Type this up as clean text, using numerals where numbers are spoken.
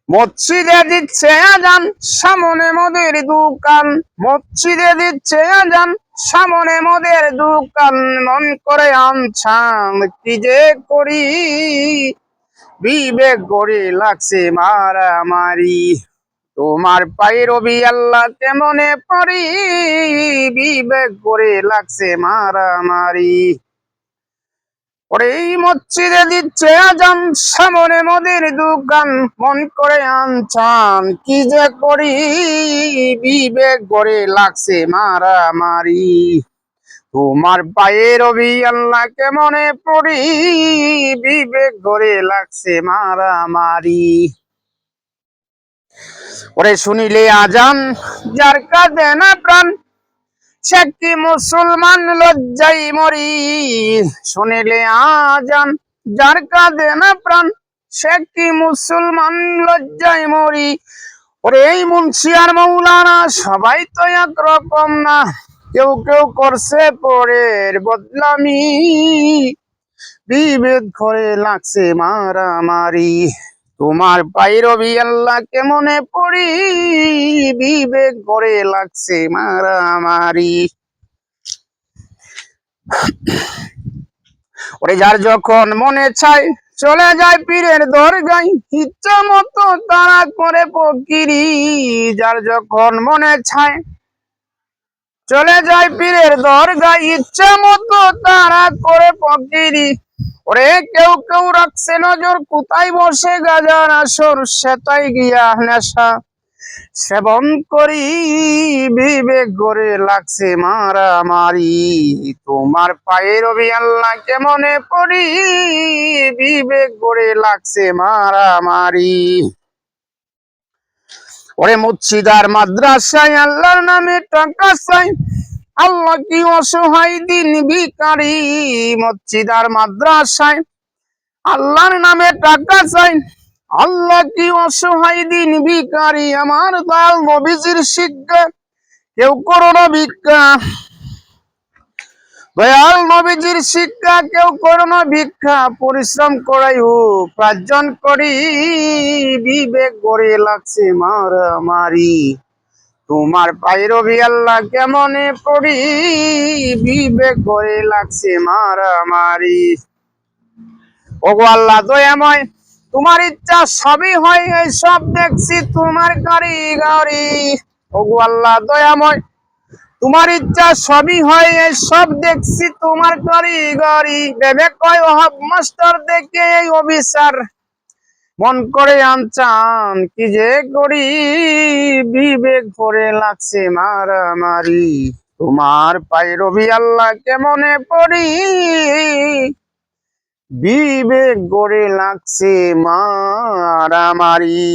মসজিদে দিচ্ছে আজান, সামনে মদের দোকান। মসজিদে দিচ্ছে আজান, সামনে মদের দোকান। মন করে আনছান, কি যে করি, বিবেক গড়ে লাগছে মারামারি। তোমার পায়ে রবি আল্লাহ কেমনে পড়ি, বিবেক গড়ে লাগছে মারামারি। ওরে এই মসজিদে দিচ্ছে আজান, সামনে মদের দোকান। মন করে আনছান, কি যে করি, বিবেক গড়ে লাগছে মারামারি। তোমার পায়ে রবি আল্লাহ কেমনে পড়ি, বিবেক গড়ে লাগছে মারামারি। ওরে শুনিলে আজান, যার কাঁদে না প্রাণ, সে কি মুসলমান লজ্জাই মরি। শুনিলে আজান, যার কাঁদে না প্রাণ, সে কি মুসলমান লজ্জাই মরি। ওরে এই মুন্সি আর মৌলানা সবাই তো একরকম না, কেউ কেউ করছে পরের বদনামি, বিভেদ ঘরে লাগছে মারামারি। তোমার পায়ে রবি আল্লাহ কেমনে পড়ি, বিবেক ঘরে লাগছে মারামারি। ওরে যার যখন মনে চায় চলে যায় পীরের দরগায়, ইচ্ছা মতো তারা করে ফকিরি। যার যখন মনে চায় চলে যায় পীরের দরগায়, ইচ্ছা মতো তারা করে ফকিরি। ওরে কেউ কেউ রাখছে নজর, কোথায় বসে গাজার আসর, সেটাই গিয়া নেশা সেবন করি, বিবেক গড়ে লাগছে মারামারি। তোমার পায়ে রবি আল্লাহ কেমনে পড়ি, বিবেক গড়ে লাগছে মারামারি। ওরে মসজিদার মাদ্রাসায় আল্লাহর নামে টাকা চাই, আল্লাহ কি অসহায় দিন ভিখারি। মসজিদার মাদ্রাসায় আল্লাহর নামে টাকা চাই, আল্লাহ কি অসহায় দিন ভিখারি। আমার দয়াল নবীজির শিক্ষা, কেউ করো না ভিক্ষা। দয়াল নবীজির শিক্ষা, কেউ করো না ভিক্ষা। পরিশ্রম করাই উপার্জন করি, বিবেক গড়ে লাগছে মারামারি। তোমার পায়ে রবি আল্লাহ কেমনে পড়ি, বিবেক গড়ে লাগছে মারামারি। ওগো আল্লাহ দয়াময়, তোমার ইচ্ছা সবই হয়, এই সব দেখছি তোমার কারিগরি। ওগো আল্লাহ দয়াময়, তোমার ইচ্ছা সবই হয়, এই সব দেখছি তোমার কারিগরি। ভেবে কয় ওহাব মাস্টার দেখে এই অফিসার, মন করে আনচান, কি যে করি, বিবেক ভরে লাগছে মারামারি। তোমার পায়ে রবি আল্লাহ কেমনে পড়ি, বিবেক গড়ে লাগছে মারামারি।